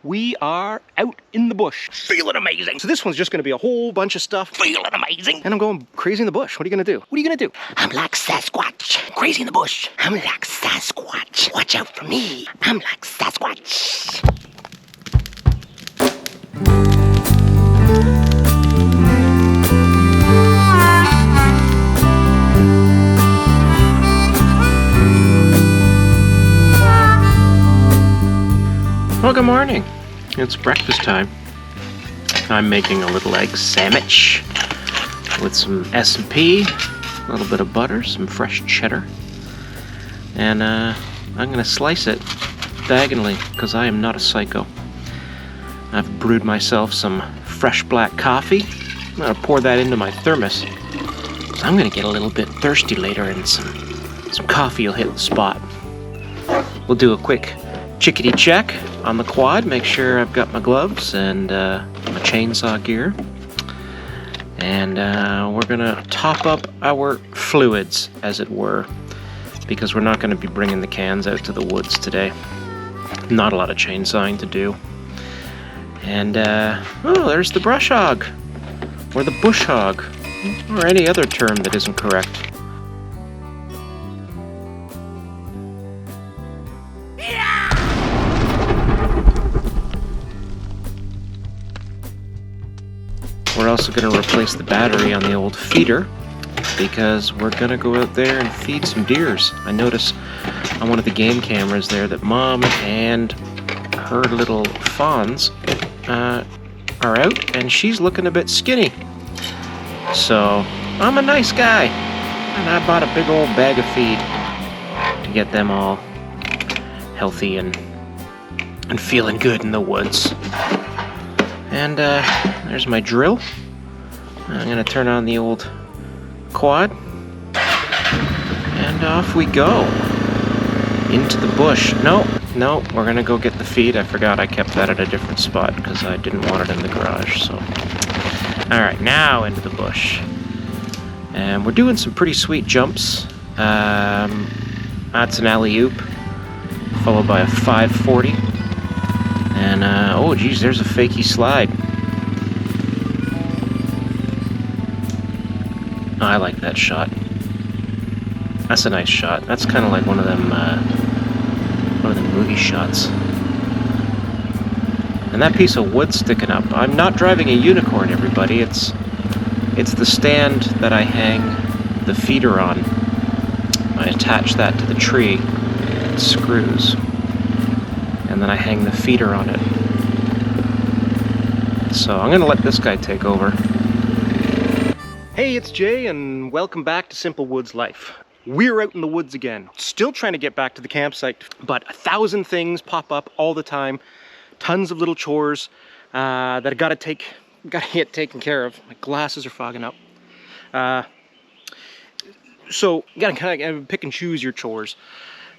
we are out in the bush, feeling amazing. So this one's just gonna be a whole bunch of stuff, feeling amazing. And I'm going crazy in the bush. What are you gonna do? What are you gonna do? I'm like Sasquatch, crazy in the bush. I'm like Sasquatch, watch out for me. I'm like Sasquatch. Well, good morning. It's breakfast time. I'm making a little egg sandwich with some S&P, a little bit of butter, some fresh cheddar, and I'm gonna slice it diagonally because I am not a psycho. I've brewed myself some fresh black coffee. I'm gonna pour that into my thermos. So I'm gonna get a little bit thirsty later, and some coffee will hit the spot. We'll do a quick chickadee check on the quad, make sure I've got my gloves and my chainsaw gear. And we're gonna top up our fluids, as it were, because we're not gonna be bringing the cans out to the woods today. Not a lot of chainsawing to do. And oh, there's the brush hog, or the bush hog, or any other term that isn't correct. We're also going to replace the battery on the old feeder because we're going to go out there and feed some deers. I notice on one of the game cameras there that Mom and her little fawns are out, and she's looking a bit skinny. So I'm a nice guy, and I bought a big old bag of feed to get them all healthy and feeling good in the woods. And there's my drill. I'm gonna turn on the old quad, and off we go into the bush. No, we're gonna go get the feed. I forgot I kept that at a different spot because I didn't want it in the garage. So, all right, now into the bush, and we're doing some pretty sweet jumps. That's an alley-oop, followed by a 540. And, oh geez, there's a fakie slide. Oh, I like that shot. That's a nice shot. That's kind of like one of them movie shots. And that piece of wood sticking up. I'm not driving a unicorn, everybody. It's the stand that I hang the feeder on. I attach that to the tree. It screws. And then I hang the feeder on it. So I'm gonna let this guy take over. Hey, it's Jay, and welcome back to Simple Woods Life. We're out in the woods again. Still trying to get back to the campsite, but 1,000 things pop up all the time. Tons of little chores that I gotta get taken care of. My glasses are fogging up. So you gotta kind of pick and choose your chores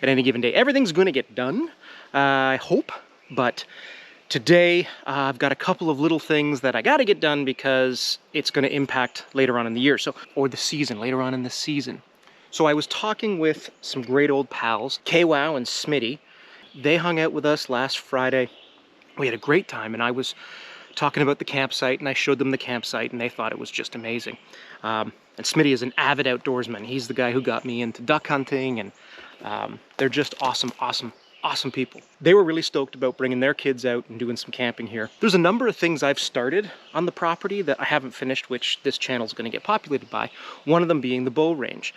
at any given day. Everything's gonna get done, I hope, but today I've got a couple of little things that I gotta get done because it's gonna impact later on in the year, or the season, later on in the season. So I was talking with some great old pals, KWOW and Smitty. They hung out with us last Friday. We had a great time, and I was talking about the campsite, and I showed them the campsite, and they thought it was just amazing. And Smitty is an avid outdoorsman. He's the guy who got me into duck hunting, and they're just awesome people. They were really stoked about bringing their kids out and doing some camping here. There's a number of things I've started on the property that I haven't finished, which this channel is going to get populated by. One of them being the bow range.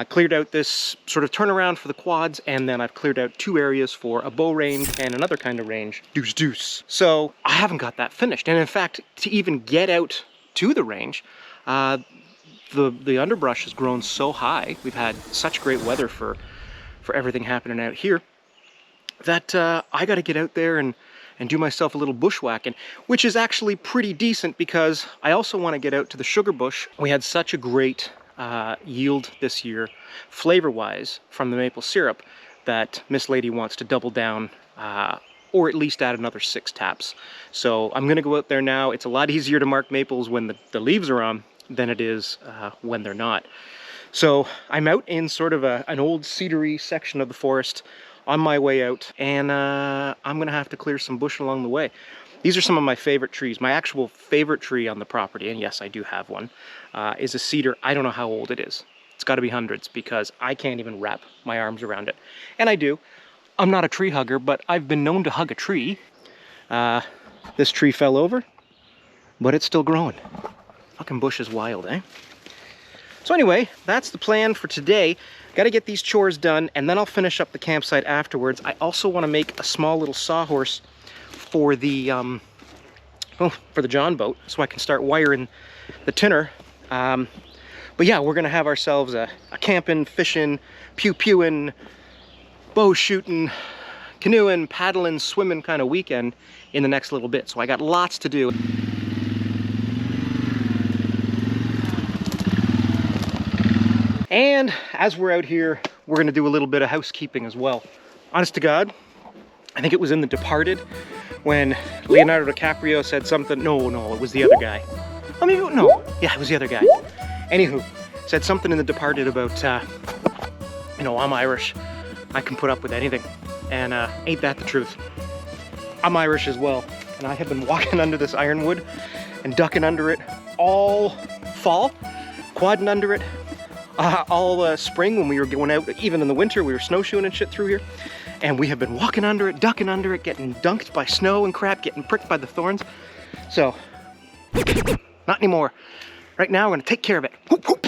Cleared out this sort of turnaround for the quads, and then I've cleared out 2 areas for a bow range and another kind of range, deuce. So I haven't got that finished. And in fact, to even get out to the range, the underbrush has grown so high. We've had such great weather for everything happening out here, that I got to get out there and do myself a little bushwhacking, which is actually pretty decent because I also want to get out to the sugar bush. We had such a great yield this year, flavor-wise, from the maple syrup, that Miss Lady wants to double down, or at least add another 6 taps. So I'm going to go out there now. It's a lot easier to mark maples when the leaves are on than it is when they're not. So I'm out in sort of an old cedary section of the forest on my way out, and I'm gonna have to clear some bush along the way. These are some of my favorite trees. My actual favorite tree on the property, and yes, I do have one, is a cedar. I don't know how old it is. It's got to be hundreds, because I can't even wrap my arms around it. And I do. I'm not a tree hugger, but I've been known to hug a tree. This tree fell over, but it's still growing. Fucking bush is wild, eh? So anyway, that's the plan for today. Got to get these chores done, and then I'll finish up the campsite afterwards. I also want to make a small little sawhorse for the for the John boat, so I can start wiring the tinner. But yeah, we're gonna have ourselves a camping, fishing, pew-pewing, bow shooting, canoeing, paddling, swimming kind of weekend in the next little bit. So I got lots to do. And as we're out here, we're gonna do a little bit of housekeeping as well. Honest to God, I think it was in The Departed when Leonardo DiCaprio said something. No, it was the other guy. I mean, no, yeah, it was the other guy. Anywho, said something in The Departed about, you know, I'm Irish, I can put up with anything. And ain't that the truth? I'm Irish as well, and I have been walking under this ironwood and ducking under it all fall, quadding under it all spring when we were going out. Even in the winter, we were snowshoeing and shit through here. And we have been walking under it, ducking under it, getting dunked by snow and crap, getting pricked by the thorns. So, not anymore. Right now, we're gonna take care of it. Whoop, whoop.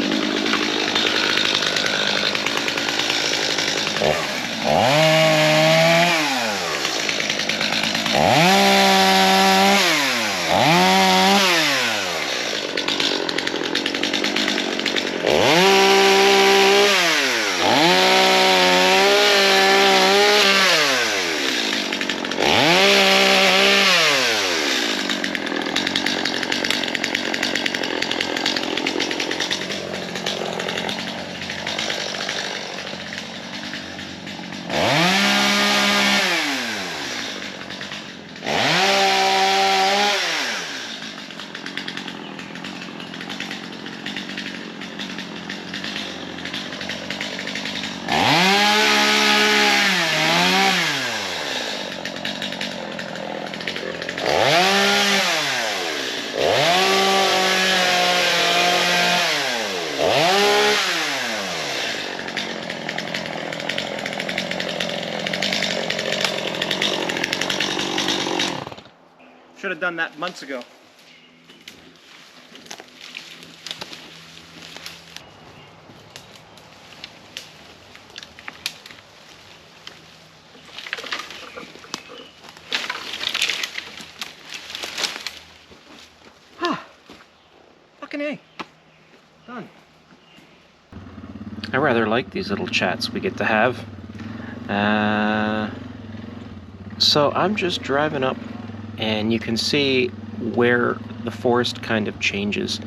Should have done that months ago. Fucking A. Done. I rather like these little chats we get to have. So I'm just driving up, and you can see where the forest kind of changes.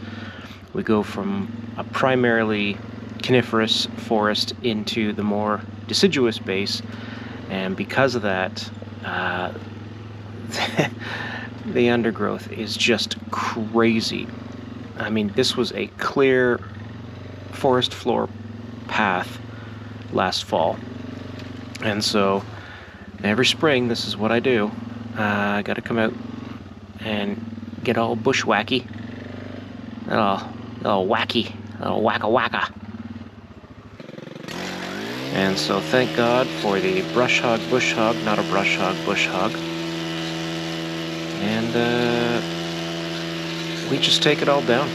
We go from a primarily coniferous forest into the more deciduous base, and because of that, the undergrowth is just crazy. I mean, this was a clear forest floor path last fall, and so every spring this is what I do. I gotta come out and get all bushwhacky, little wacky, little wacka wacka. And so thank God for the brush hog, bush hog, not a brush hog, bush hog. And we just take it all down.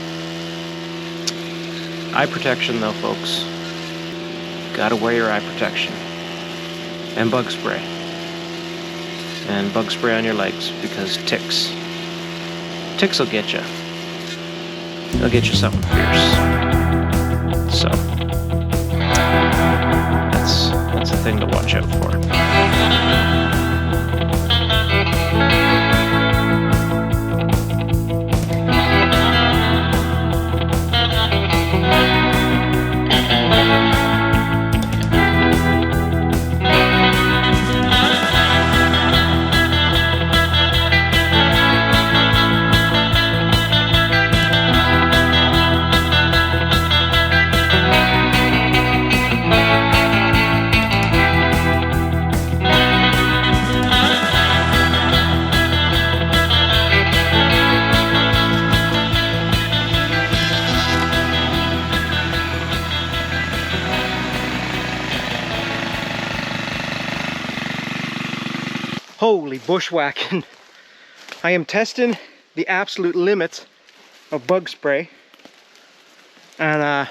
Eye protection though, folks. Gotta wear your eye protection. And bug spray. And bug spray on your legs, because ticks will get you. They'll get you something fierce. So that's a thing to watch out for. Holy bushwhacking. I am testing the absolute limits of bug spray. And I'll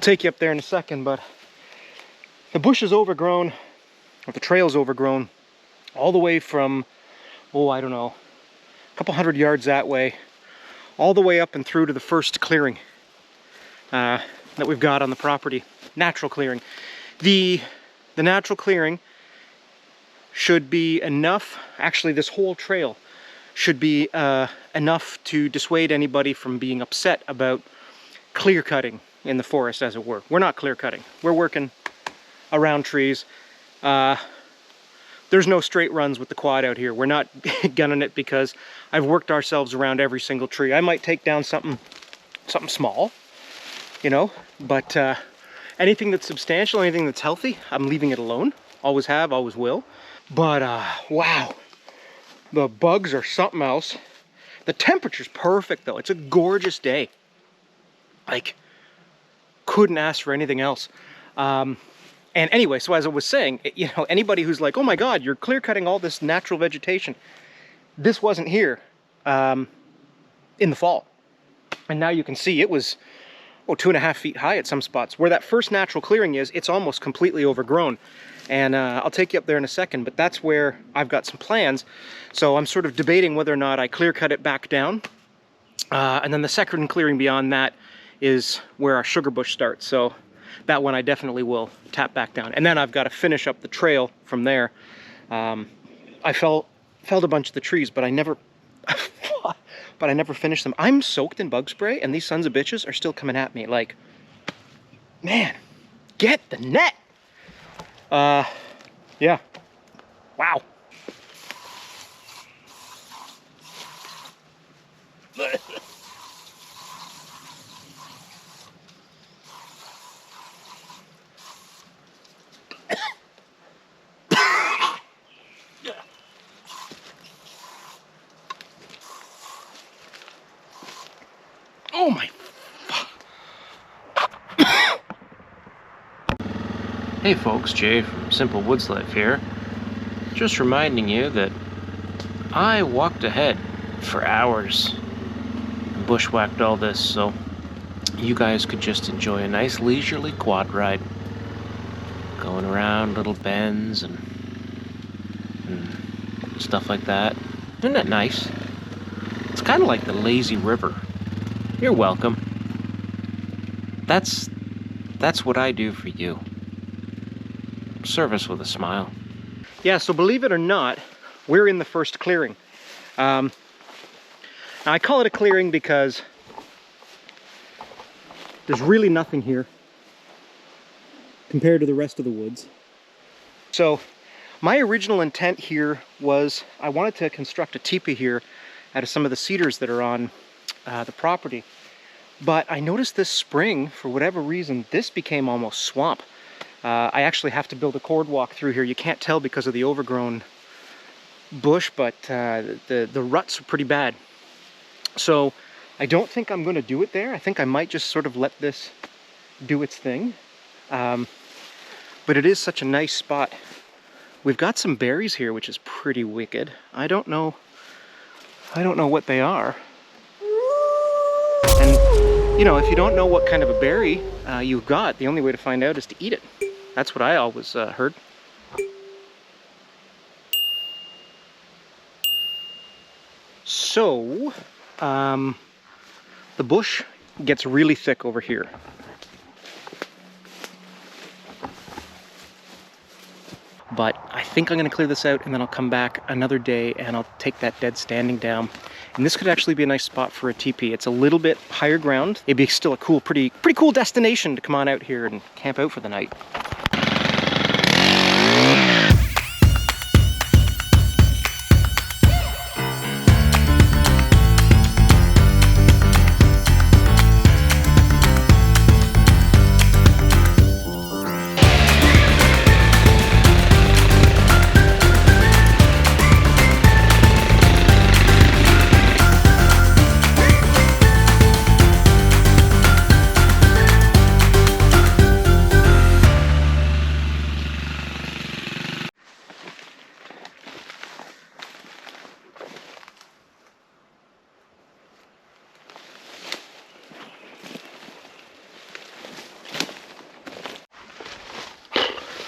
take you up there in a second, but the bush is overgrown, or the trail's overgrown, all the way from, oh, I don't know, a couple hundred yards that way, all the way up and through to the first clearing that we've got on the property. Natural clearing. The natural clearing should be enough, actually this whole trail should be enough to dissuade anybody from being upset about clear cutting in the forest, as it were. We're not clear cutting. We're working around trees. There's no straight runs with the quad out here. We're not gunning it because I've worked ourselves around every single tree. I might take down something small, you know, but anything that's substantial, anything that's healthy, I'm leaving it alone. Always have, always will. But wow, the bugs are something else. The temperature's perfect though. It's a gorgeous day. Like, couldn't ask for anything else. And anyway, so as I was saying, you know, anybody who's like, oh my God, you're clear cutting all this natural vegetation. This wasn't here in the fall. And now you can see it was, oh, 2.5 feet high at some spots. Where that first natural clearing is, it's almost completely overgrown. And I'll take you up there in a second, but that's where I've got some plans. So I'm sort of debating whether or not I clear cut it back down. And then the second clearing beyond that is where our sugar bush starts. So that one I definitely will tap back down. And then I've got to finish up the trail from there. I felled a bunch of the trees, but I never finished them. I'm soaked in bug spray, and these sons of bitches are still coming at me. Like, man, get the net. Yeah. Wow. Oh my. Hey folks, Jay from Simple Woods Life here. Just reminding you that I walked ahead for hours and bushwhacked all this so you guys could just enjoy a nice leisurely quad ride. Going around little bends and stuff like that. Isn't that nice? It's kind of like the lazy river. You're welcome. That's what I do for you. Service with a smile. Yeah, so believe it or not, we're in the first clearing. Now I call it a clearing because there's really nothing here compared to the rest of the woods. So my original intent here was I wanted to construct a teepee here out of some of the cedars that are on the property. But I noticed this spring, for whatever reason, this became almost swamp. I actually have to build a cord walk through here. You can't tell because of the overgrown bush, but the ruts are pretty bad. So I don't think I'm going to do it there. I think I might just sort of let this do its thing. But it is such a nice spot. We've got some berries here, which is pretty wicked. I don't know what they are. And, you know, if you don't know what kind of a berry you've got, the only way to find out is to eat it. That's what I always heard. So, the bush gets really thick over here. But I think I'm going to clear this out, and then I'll come back another day and I'll take that dead standing down. And this could actually be a nice spot for a teepee. It's a little bit higher ground. It'd be still a cool, pretty cool destination to come on out here and camp out for the night.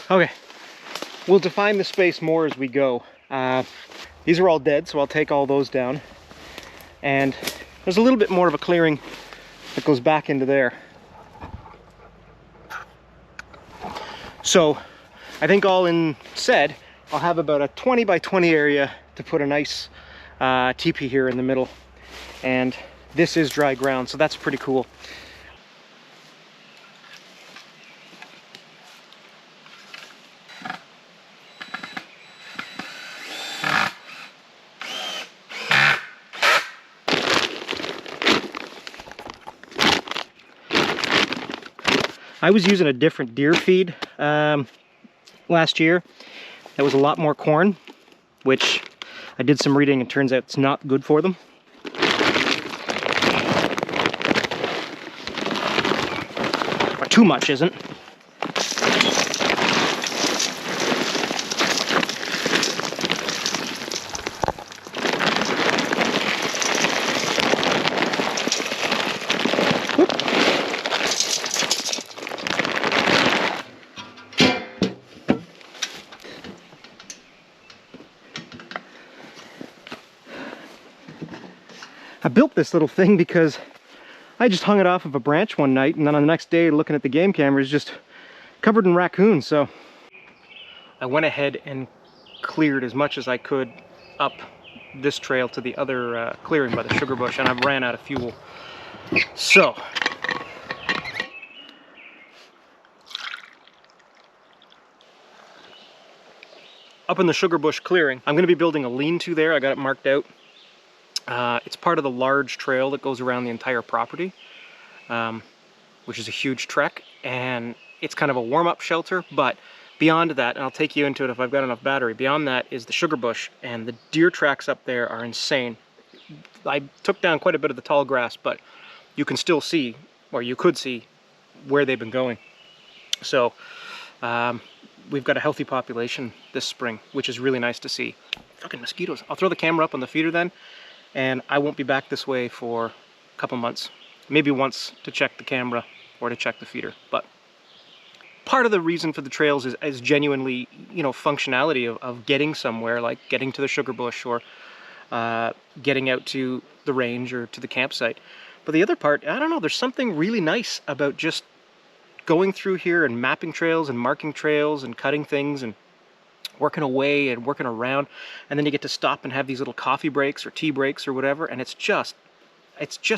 Okay, we'll define the space more as we go. These are all dead, so I'll take all those down. And there's a little bit more of a clearing that goes back into there. So I think all in said, I'll have about a 20 by 20 area to put a nice teepee here in the middle. And this is dry ground, so that's pretty cool. I was using a different deer feed last year. That was a lot more corn, which I did some reading and turns out it's not good for them. But too much isn't. I built this little thing because I just hung it off of a branch one night, and then on the next day looking at the game cameras, just covered in raccoons. So I went ahead and cleared as much as I could up this trail to the other clearing by the sugar bush, and I've ran out of fuel. So up in the sugar bush clearing, I'm going to be building a lean-to there. I got it marked out. It's part of the large trail that goes around the entire property, which is a huge trek, and it's kind of a warm-up shelter. But beyond that, and I'll take you into it if I've got enough battery, beyond that is the sugar bush, and the deer tracks up there are insane. I took down quite a bit of the tall grass, but you can still see, or you could see, where they've been going. So we've got a healthy population this spring, which is really nice to see. Fucking mosquitoes. I'll throw the camera up on the feeder then, and I won't be back this way for a couple months. Maybe once to check the camera or to check the feeder. But part of the reason for the trails is genuinely, you know, functionality of getting somewhere, like getting to the sugar bush or getting out to the range or to the campsite. But the other part, I don't know, there's something really nice about just going through here and mapping trails and marking trails and cutting things and working away and working around, and then you get to stop and have these little coffee breaks or tea breaks or whatever, and it's just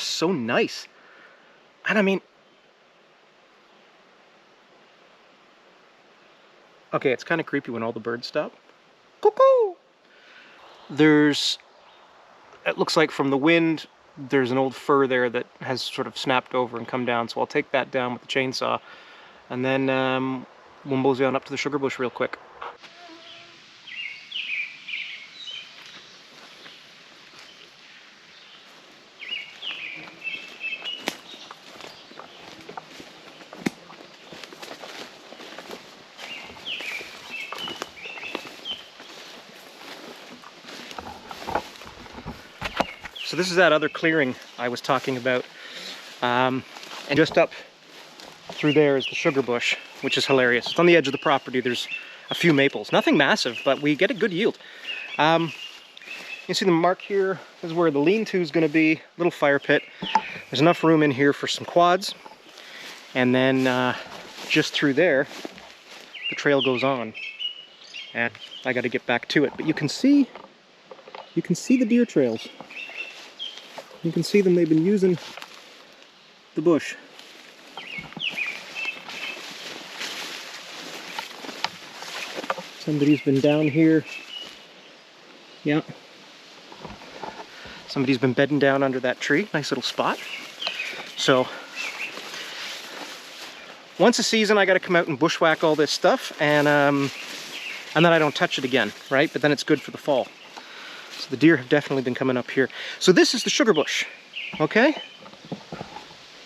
so nice. And I mean, okay, it's kind of creepy when all the birds stop. Cuckoo! It looks like from the wind, there's an old fir there that has sort of snapped over and come down, so I'll take that down with the chainsaw, and then we'll mosey on up to the sugar bush real quick. So this is that other clearing I was talking about, and just up through there is the sugar bush, which is hilarious. It's on the edge of the property. There's a few maples, nothing massive, but we get a good yield. You see the mark here is where the lean-to is going to be, little fire pit. There's enough room in here for some quads, and then just through there, the trail goes on, and I got to get back to it. But you can see the deer trails. You can see them, they've been using the bush. Somebody's been down here. Yeah. Somebody's been bedding down under that tree. Nice little spot. So, once a season I gotta come out and bushwhack all this stuff, and then I don't touch it again, right? But then it's good for the fall. So the deer have definitely been coming up here. So this is the sugar bush, okay?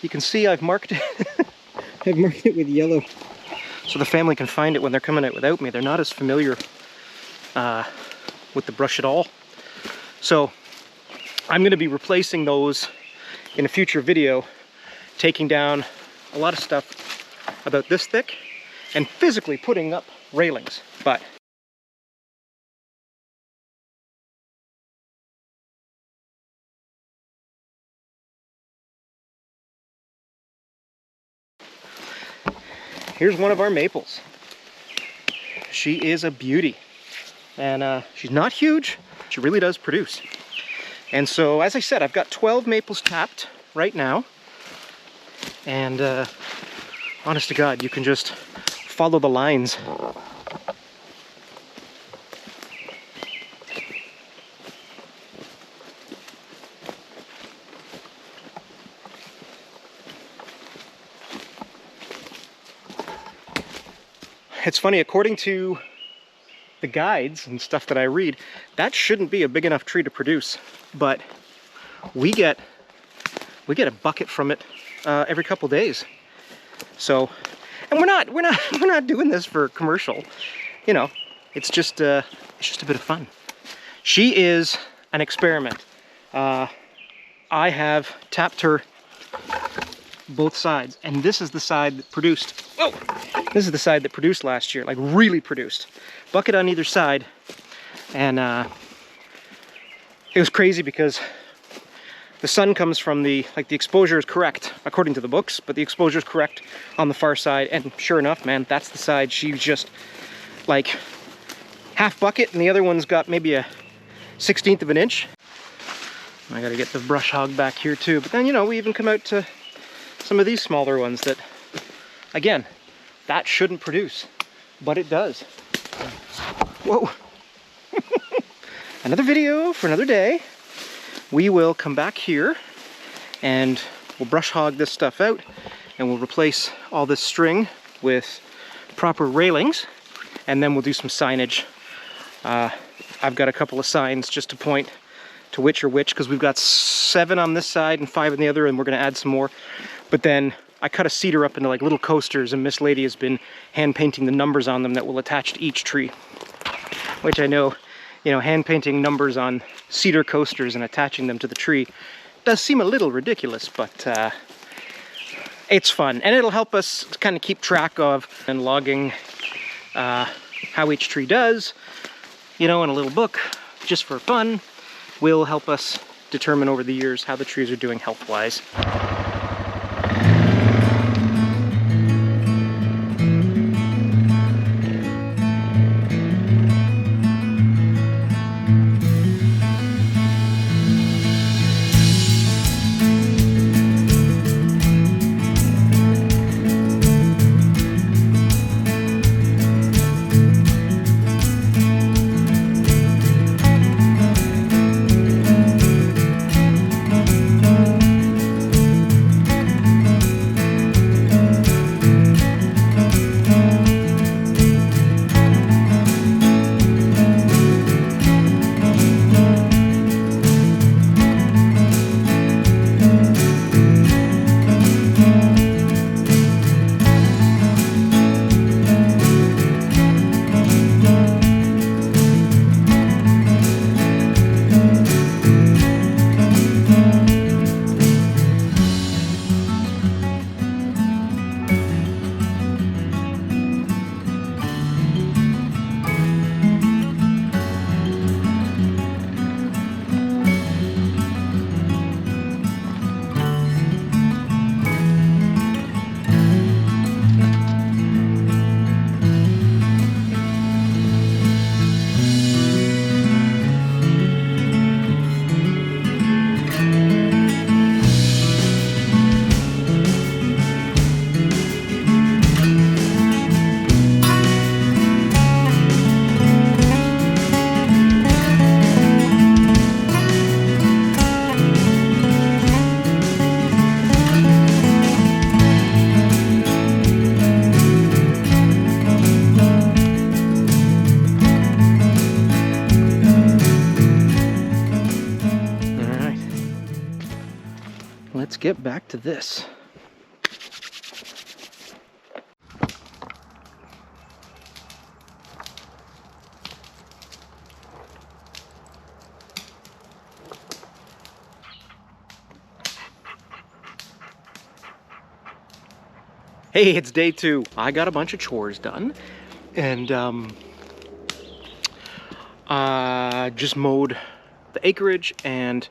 You can see I've marked it. I've marked it with yellow, so the family can find it when they're coming out without me. They're not as familiar with the brush at all. So I'm going to be replacing those in a future video, taking down a lot of stuff about this thick and physically putting up railings, but here's one of our maples. She is a beauty, and she's not huge. She really does produce. And so, as I said, I've got 12 maples tapped right now. And honest to God, you can just follow the lines. It's funny, according to the guides and stuff that I read, that shouldn't be a big enough tree to produce, but we get a bucket from it every couple days. So, and we're not doing this for commercial, you know. It's just a bit of fun. She is an experiment. I have tapped her both sides, and this is the side that produced. Oh, this is the side that produced last year, like really produced. Bucket on either side, and it was crazy because the sun comes from the exposure is correct according to the books, but the exposure is correct on the far side, and sure enough, man, that's the side she's just like half bucket, and the other one's got maybe a 1/16 of an inch. I gotta get the brush hog back here too, but then, you know, we even come out to some of these smaller ones that, again, that shouldn't produce, but it does. Whoa. Another video for another day. We will come back here and we'll brush hog this stuff out, and we'll replace all this string with proper railings, and then we'll do some signage. I've got a couple of signs just to point to which are which, because we've got 7 on this side and 5 on the other, and we're going to add some more. But then I cut a cedar up into like little coasters, and Miss Lady has been hand painting the numbers on them that will attach to each tree. Which I know, you know, hand painting numbers on cedar coasters and attaching them to the tree does seem a little ridiculous, but it's fun. And it'll help us kind of keep track of and logging how each tree does, you know, in a little book, just for fun, will help us determine over the years how the trees are doing health-wise. Let's get back to this. Hey, it's day 2. I got a bunch of chores done, And just mowed the acreage, and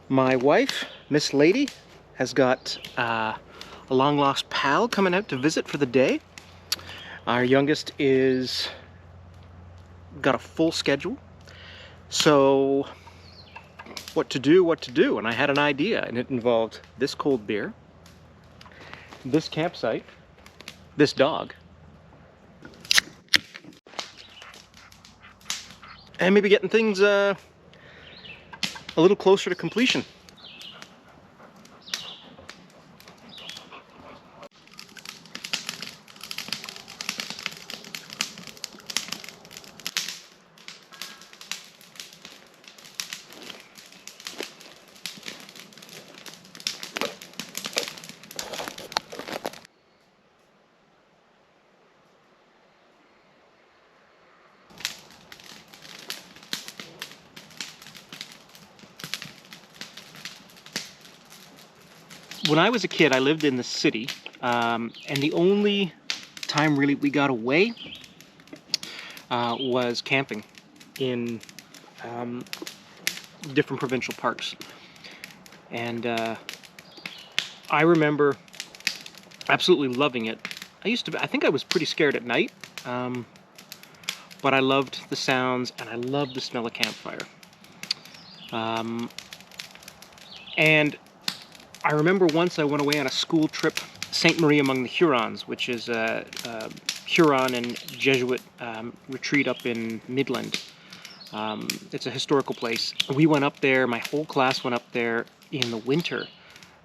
my wife, Miss Lady, has got a long lost pal coming out to visit for the day. Our youngest is got a full schedule, so what to do, and I had an idea, and it involved this cold beer, this campsite, this dog, and maybe getting things a little closer to completion. When I was a kid, I lived in the city, and the only time really we got away was camping in different provincial parks. And I remember absolutely loving it. I think I was pretty scared at night, but I loved the sounds and I loved the smell of campfire. And I remember once I went away on a school trip, St. Marie among the Hurons, which is a Huron and Jesuit retreat up in Midland. It's a historical place. We went up there, my whole class went up there in the winter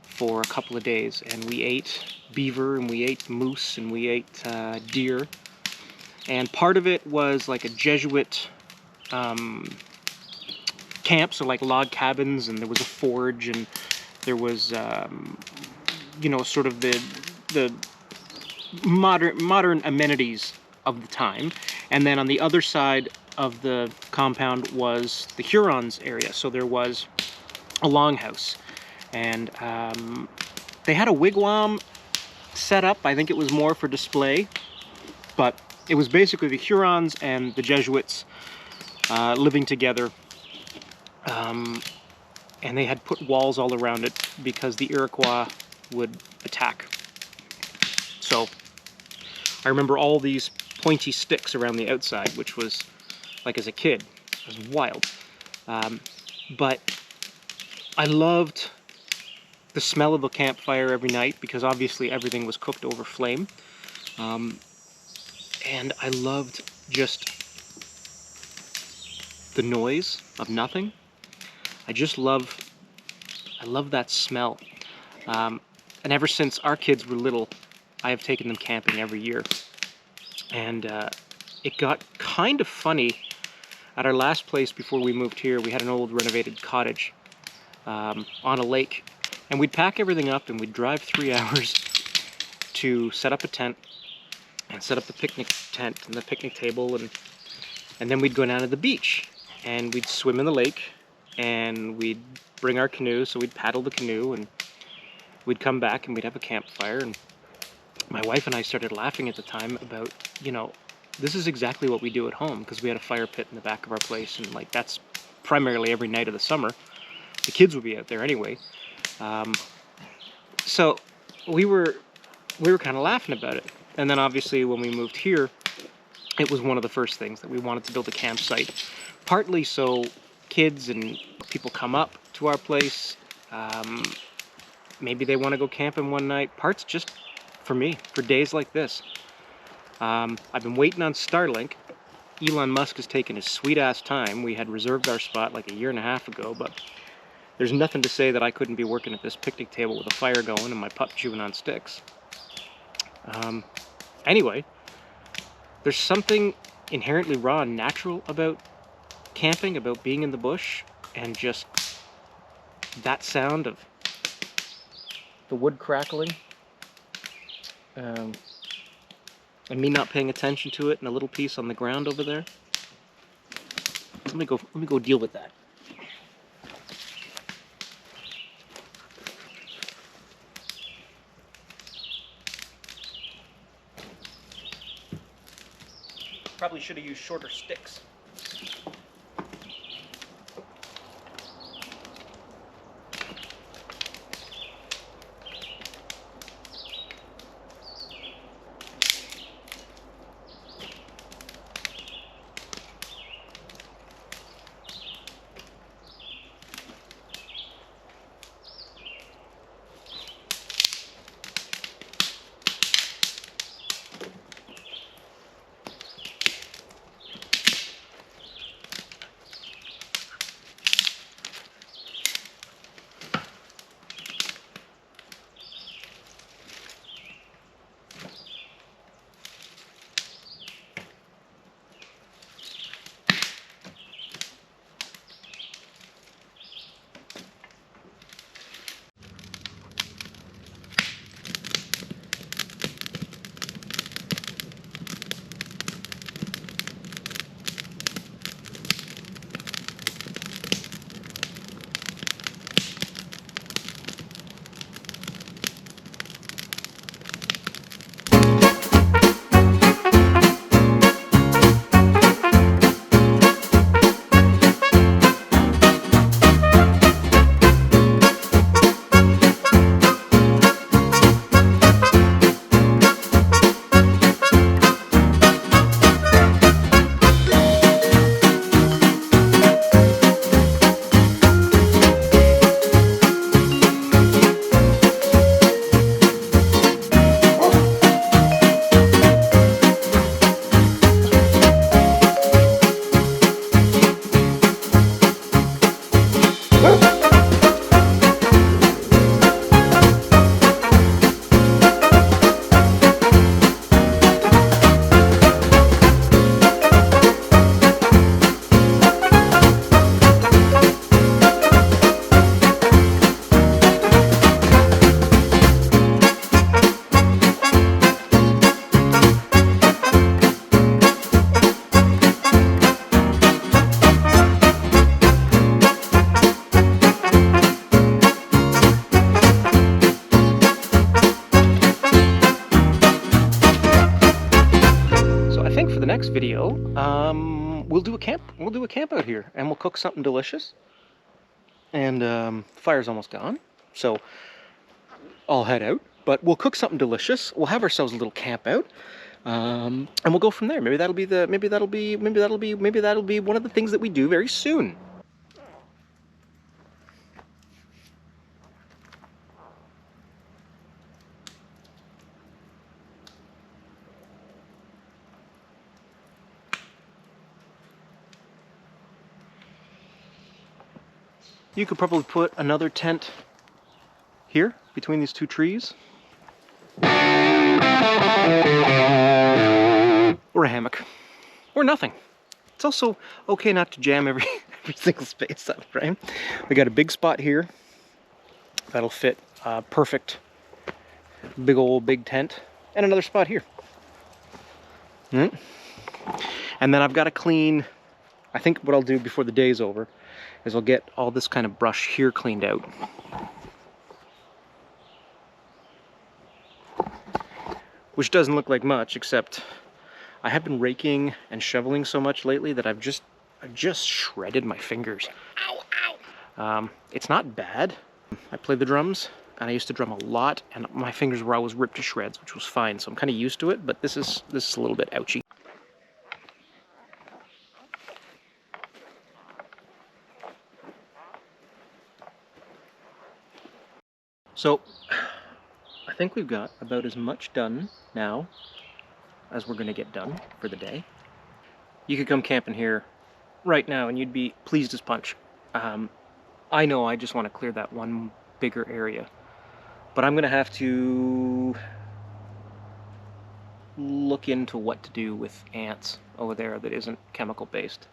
for a couple of days, and we ate beaver and we ate moose and we ate deer. And part of it was like a Jesuit camp, so like log cabins, and there was a forge, and there was you know, sort of the modern amenities of the time. And then on the other side of the compound was the Hurons area, so there was a longhouse, and they had a wigwam set up. I think it was more for display, but it was basically the Hurons and the Jesuits living together, and they had put walls all around it because the Iroquois would attack. So I remember all these pointy sticks around the outside, which was, like, as a kid, it was wild. But I loved the smell of a campfire every night, because obviously everything was cooked over flame. And I loved just the noise of nothing. I love that smell. And ever since our kids were little, I have taken them camping every year. And it got kind of funny. At our last place before we moved here, we had an old renovated cottage on a lake. And we'd pack everything up and we'd drive 3 hours to set up a tent and set up the picnic tent and the picnic table, and then we'd go down to the beach and we'd swim in the lake, and we'd bring our canoe, so we'd paddle the canoe, and we'd come back and we'd have a campfire. And my wife and I started laughing at the time about, you know, this is exactly what we do at home, because we had a fire pit in the back of our place, and like that's primarily every night of the summer. The kids would be out there anyway. So we were kind of laughing about it. And then obviously when we moved here, it was one of the first things that we wanted to build a campsite. Partly so kids and people come up to our place. Maybe they want to go camping one night. Parts just for me, for days like this. I've been waiting on Starlink. Elon Musk has taken his sweet ass time. We had reserved our spot like a year and a half ago, but there's nothing to say that I couldn't be working at this picnic table with a fire going and my pup chewing on sticks. Anyway, there's something inherently raw and natural about camping, about being in the bush, and just that sound of the wood crackling, and me not paying attention to it, and a little piece on the ground over there. Let me go deal with that. Probably should have used shorter sticks. Next video, we'll do a camp out here, and we'll cook something delicious. And the fire's almost gone, so I'll head out. But we'll cook something delicious. We'll have ourselves a little camp out, and we'll go from there. Maybe that'll be one of the things that we do very soon. You could probably put another tent here between these two trees. Or a hammock. Or nothing. It's also okay not to jam every single space up, right? We got a big spot here that'll fit perfect big tent, and another spot here. And then I've got to clean. I think what I'll do before the day's over is I'll get all this kind of brush here cleaned out. Which doesn't look like much, except I have been raking and shoveling so much lately that I've just shredded my fingers. Ow, ow! It's not bad. I play the drums, and I used to drum a lot, and my fingers were always ripped to shreds, which was fine, so I'm kind of used to it, but this is a little bit ouchy. So, I think we've got about as much done now as we're going to get done for the day. You could come camping here right now and you'd be pleased as punch. I know I just want to clear that one bigger area, but I'm going to have to look into what to do with ants over there that isn't chemical based.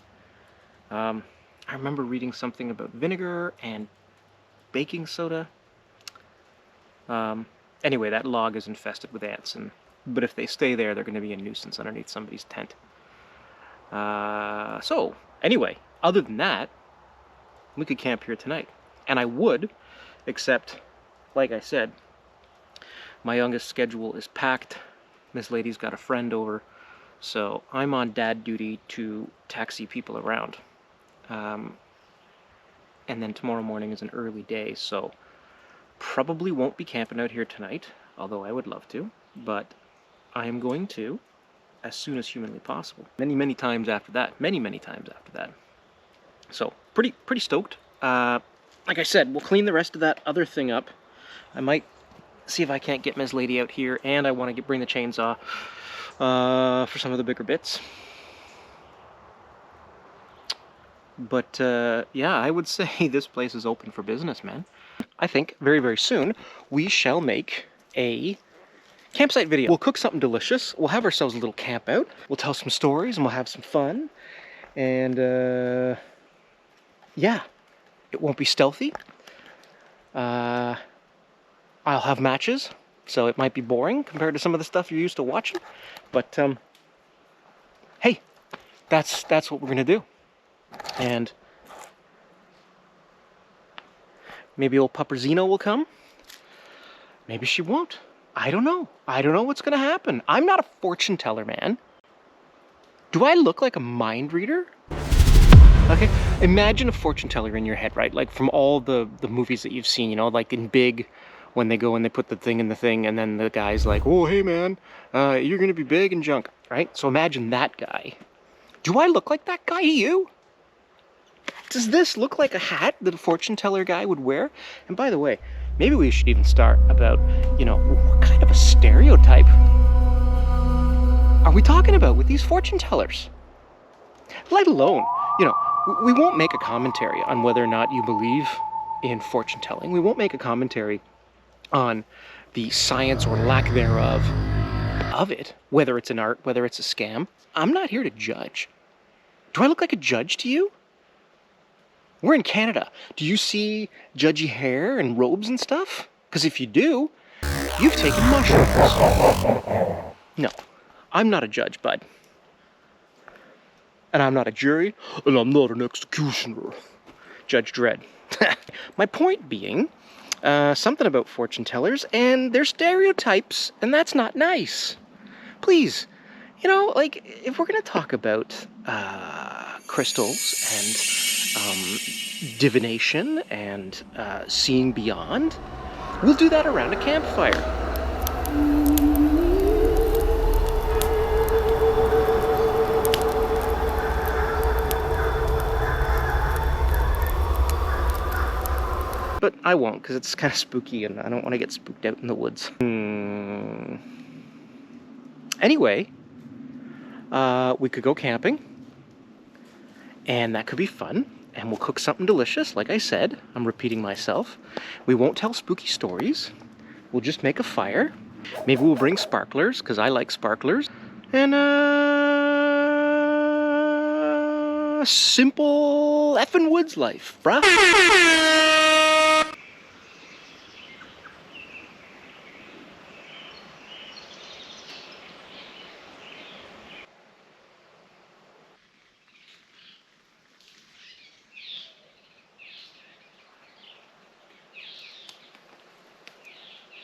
I remember reading something about vinegar and baking soda. Anyway, that log is infested with ants, but if they stay there, they're going to be a nuisance underneath somebody's tent. So, anyway, other than that, we could camp here tonight. And I would, except, like I said, my youngest schedule is packed. This lady's got a friend over So I'm on dad duty to taxi people around. And then tomorrow morning is an early day, so probably won't be camping out here tonight, although I would love to, but I am going to as soon as humanly possible. Many times after that. Many times after that. So, pretty stoked. Like I said, we'll clean the rest of that other thing up. I might see if I can't get Ms. Lady out here, and I want to bring the chainsaw for some of the bigger bits. But yeah, I would say this place is open for business, man. I think very soon we shall make a campsite video. We'll cook something delicious. We'll have ourselves a little camp out. We'll tell some stories and we'll have some fun. And yeah, it won't be stealthy. I'll have matches, so it might be boring compared to some of the stuff you're used to watching. But hey, that's what we're gonna do. And maybe old Pupperzino will come. Maybe she won't. I don't know. I don't know what's going to happen. I'm not a fortune teller, man. Do I look like a mind reader? Okay, imagine a fortune teller in your head, right? Like from all the movies that you've seen, you know, like in Big, when they go and they put the thing in the thing, and then the guy's like, oh, hey, man, you're going to be big and junk, right? So imagine that guy. Do I look like that guy to you? Does this look like a hat that a fortune teller guy would wear? And by the way, maybe we should even start about, you know, what kind of a stereotype are we talking about with these fortune tellers? Let alone, you know, we won't make a commentary on whether or not you believe in fortune telling. We won't make a commentary on the science or lack thereof of it, whether it's an art, whether it's a scam. I'm not here to judge. Do I look like a judge to you? We're in Canada. Do you see judgy hair and robes and stuff? Because if you do, you've taken mushrooms. No, I'm not a judge, bud. And I'm not a jury, and I'm not an executioner. Judge Dredd. My point being, something about fortune tellers and their stereotypes, and that's not nice. Please, you know, like, if we're going to talk about crystals and divination and seeing beyond, we'll do that around a campfire. But I won't, because it's kind of spooky and I don't want to get spooked out in the woods. Anyway, we could go camping, and that could be fun. And we'll cook something delicious, like I said. I'm repeating myself. We won't tell spooky stories. We'll just make a fire. Maybe we'll bring sparklers, because I like sparklers. And simple effing woods life, bruh.